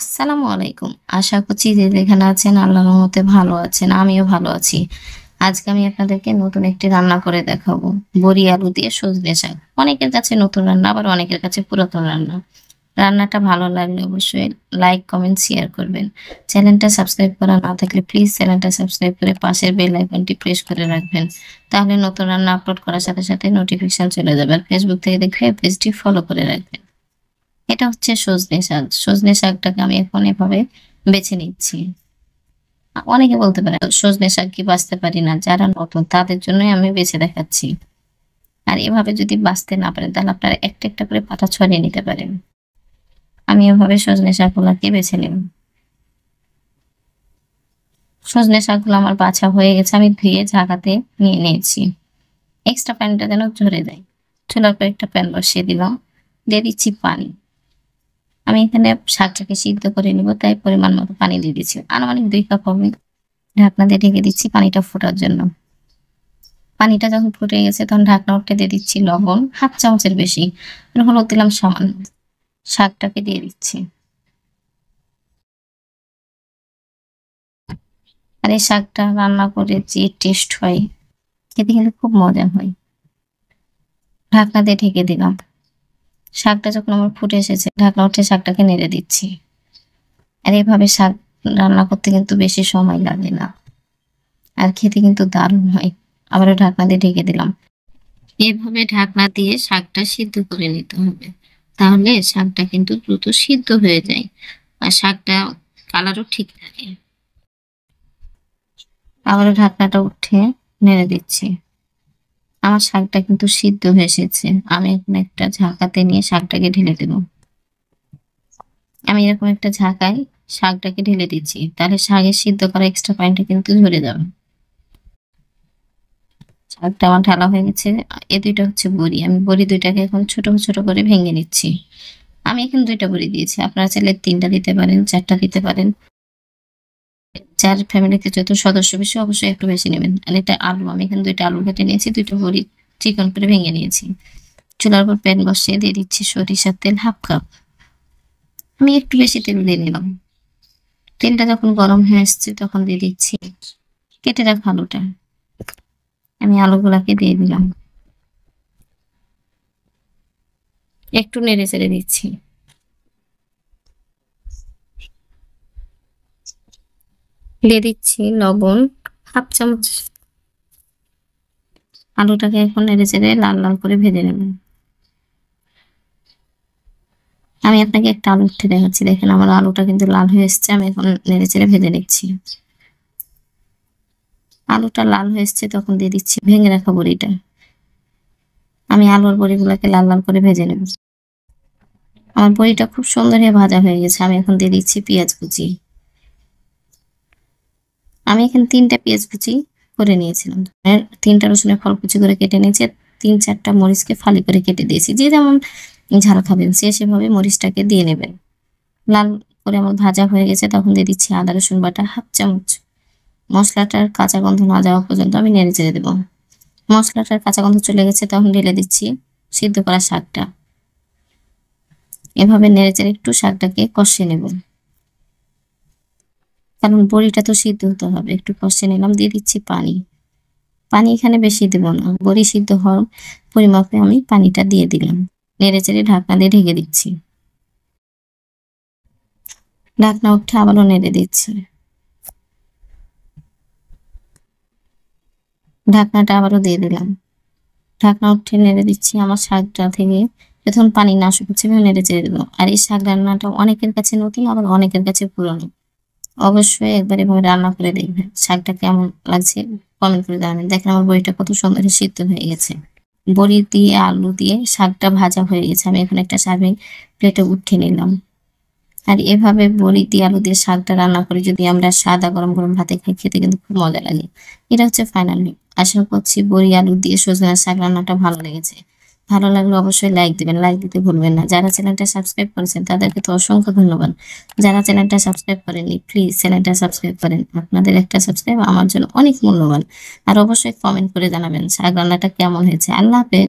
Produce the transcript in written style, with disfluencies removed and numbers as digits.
আসসালামু আলাইকুম। আশা করছি যে যেখানে আছেন আল্লাহর রহমতে ভালো আছেন। আমিও ভালো আছি। আজকে আমি আপনাদেরকে নতুন একটি রান্না করে দেখাবো। বড়ি আলু দিয়ে সজনে শাক। অনেকের কাছে নতুন রান্না আবার অনেকের কাছে পুরাতন রান্না। রান্নাটা ভালো লাগলে অবশ্যই লাইক, কমেন্ট, শেয়ার করবেন। চ্যানেলটা সাবস্ক্রাইব করা না থাকলে প্লিজ চ্যানেলটা সাবস্ক্রাইব করে পাশের বেল আইকনটি প্রেস করে রাখবেন। তাহলে নতুন রান্না আপলোড করার সাথে সাথে নোটিফিকেশন চলে যাবে। আর ফেসবুক থেকে দেখলে পেজটি ফলো করে রাখবেন। এটা হচ্ছে সজনে শাক। সজনে শাকটাকে আমি এখন এভাবে বেছে নিচ্ছি। অনেকে বলতে পারে সজনে শাক কি বাছতে পারি না, যারা নতুন তাদের জন্যই আমি বেছে দেখাচ্ছি। আর এভাবে যদি বাছতে না পারেন তাহলে আপনারা একটা একটা করে পাতা ছড়িয়ে নিতে পারেন। আমি এভাবে সজনে শাকগুলাকে বেছে নেব। সজনে শাকগুলো আমার বাছা হয়ে গেছে, আমি ধুয়ে ঝাঁকাতে নিয়ে নিয়েছি। এক্সট্রা পানিটা যেন ঝরে যায়। চুলার পর একটা প্যান বসিয়ে দিলাম, দিয়ে দিচ্ছি পানি। আমি এখানে শাকটাকে সিদ্ধ করে নিব, তাই পরিমাণ মতো পানি দিয়ে দিচ্ছি। আনুমানিক 2 কাপ হবে। ঢাকনা দিয়ে ঢেকে দিচ্ছি পানিটা ফোটার জন্য। পানিটা যখন ফুটে গেছে তখন ঢাকনা উঠে দিয়ে দিচ্ছি লবণ 1/2 চামচের বেশি, হলুদ দিলাম সামান্য। শাকটাকে দিয়ে দিচ্ছি। আর এই শাকটা রান্না করে যে টেস্ট হয়, খেতে কিন্তু খুব মজা হয়। ঢাকনা দিয়ে ঢেকে দিলাম। শাকটা যখন আমার ফুটে এসেছে ঢাকনা উঠে শাকটাকে নেড়ে দিচ্ছি। আর এভাবে শাক রান্না করতে কিন্তু বেশি সময় লাগে না, আর খেতে কিন্তু দারুণ হয়। আবারও ঢাকনা দিয়ে ঢেকে দিলাম। এভাবে ঢাকনা দিয়ে শাকটা সিদ্ধ করে নিতে হবে, তাহলে শাকটা কিন্তু দ্রুত সিদ্ধ হয়ে যায় আর শাকটা কালারও ঠিক থাকে। আবারও ঢাকনাটা উঠে নেড়ে দিচ্ছি। আমার শাকটা কিন্তু সিদ্ধ হয়ে এসেছে। আমি এখন একটা ঝাঁকাতে নিয়ে শাকটাকে ঢেলে দেব। আমি এরকম একটা ঝাঁকায় শাকটাকে ঢেলে দিচ্ছি, তাহলে শাকের সিদ্ধ করা এক্সট্রা পানিটা কিন্তু ঝরে যাবে। শাকটা আমার ঢালা হয়ে গেছে। এ দুইটা হচ্ছে বড়ি। আমি বড়ি দুইটাকে এখন ছোট ছোট করে ভেঙে নিচ্ছি। আমি এখানে 2টা বড়ি দিয়েছি, আপনারা চাইলে 3টা দিতে পারেন, 4টা দিতে পারেন। যার ফ্যামিলিতে যত সদস্য বেশি অবশ্যই একটু বেশি নেবেন। আর এটা আলু, আমি এখানে 2টা আলু কেটে নিয়েছি, 2টা বড়ি চিকন করে ভেঙে নিয়েছি। চুলার উপর প্যান বসিয়ে দিয়ে দিচ্ছি সরিষার তেল 1/2 কাপ। আমি একটু বেশি তেল দিয়ে নিলাম। তেলটা যখন গরম হয়ে আসছে তখন দিয়ে দিচ্ছি কেটে রাখা আলুটা। আমি আলুগুলাকে দিয়ে দিলাম, একটু নেড়ে চেড়ে দিচ্ছি। দিয়ে দিচ্ছি লবণ 1/2 চামচ। আলুটাকে এখন নেড়ে চেড়ে লাল লাল করে ভেজে নেব। আমি আপনাকে একটা আলু উঠে দেখাচ্ছি, দেখেন আমার আলুটা কিন্তু লাল হয়ে এসছে। আমি এখন নেড়ে চেড়ে ভেজে নিচ্ছি। আলুটা লাল হয়ে এসছে তখন দিয়ে দিচ্ছি ভেঙে রাখা বড়িটা। আমি আলুর বড়িগুলোকে লাল লাল করে ভেজে নেব। আমার বড়িটা খুব সুন্দর ভাজা হয়ে গেছে। আমি এখন দিয়ে দিচ্ছি পেঁয়াজ কুচি। আমি এখানে 3টা পেঁয়াজ কুচি করে নিয়েছিলাম। 3টা রসুনের ফল কুচি করে কেটে নিয়েছি। 3-4টা মরিচকে ফালি করে কেটে দিয়েছি। যে যেমন ঝাল খাবেন সে সেভাবে মরিচটাকে দিয়ে নেবেন। লাল করে আমার ভাজা হয়ে গেছে তখন দিয়ে দিচ্ছি আদা রসুন বাটা 1/2 চামচ। মশলাটার কাঁচা গন্ধ না যাওয়া পর্যন্ত আমি নেড়ে চেড়ে দেবো। মশলাটার কাঁচা গন্ধ চলে গেছে তখন ঢেলে দিচ্ছি সিদ্ধ করা শাকটা। এভাবে নেড়ে চেড়ে একটু শাকটাকে কষিয়ে নেব, কারণ বড়িটা তো সিদ্ধ হতে হবে। একটু কষিয়ে নিলাম, দিয়ে দিচ্ছি পানি। পানি এখানে বেশি দেব না, বড়ি সিদ্ধ হওয়ার পরিমাপে আমি পানিটা দিয়ে দিলাম। নেড়ে চেড়ে ঢাকনা দিয়ে ঢেকে দিচ্ছি। ঢাকনা উঠে আবারও নেড়ে দিচ্ছি। ঢাকনাটা আবারও দিয়ে দিলাম। ঢাকনা উঠে নেড়ে দিচ্ছি। আমার শাকটা থেকে যখন পানি না শুকছে নেড়ে চেড়ে দেবো। আর এই শাক রান্নাটা অনেকের কাছে নতুন, আবার অনেকের কাছে পুরনো। অবশ্যই একবার এভাবে রান্না করে দেখবেন। শাকটা কেমন লাগছে কমেন্ট করে জানাবেন। দেখেন আমার বড়িটা কত সুন্দর সিদ্ধ হয়ে গেছে। বড়ি দিয়ে আলু দিয়ে শাকটা ভাজা হয়ে গেছে। আমি এখন একটা সার্ভিং প্লেটে উঠিয়ে নিলাম। আর এভাবে বড়ি দিয়ে আলু দিয়ে শাকটা রান্না করে যদি আমরা সাদা গরম গরম ভাতে খাই, খেতে কিন্তু খুব মজা লাগে। এটা হচ্ছে ফাইনাল লুক। আশা করছি বড়ি আলু দিয়ে সজনে শাক রান্নাটা ভালো লেগেছে। ভালো লাগলে অবশ্যই লাইক দিবেন, লাইক দিতে ভুলবেন না। যারা চ্যানেলটা সাবস্ক্রাইব করেছেন তাদেরকে তো অসংখ্য ধন্যবাদ। যারা চ্যানেলটা সাবস্ক্রাইব করেননি প্লিজ চ্যানেলটা সাবস্ক্রাইব করেন। আপনাদের একটা সাবস্ক্রাইব আমার জন্য অনেক মূল্যবান। আর অবশ্যই কমেন্ট করে জানাবেন শাক রান্নাটা কেমন হয়েছে। আল্লাহ হাফেজ।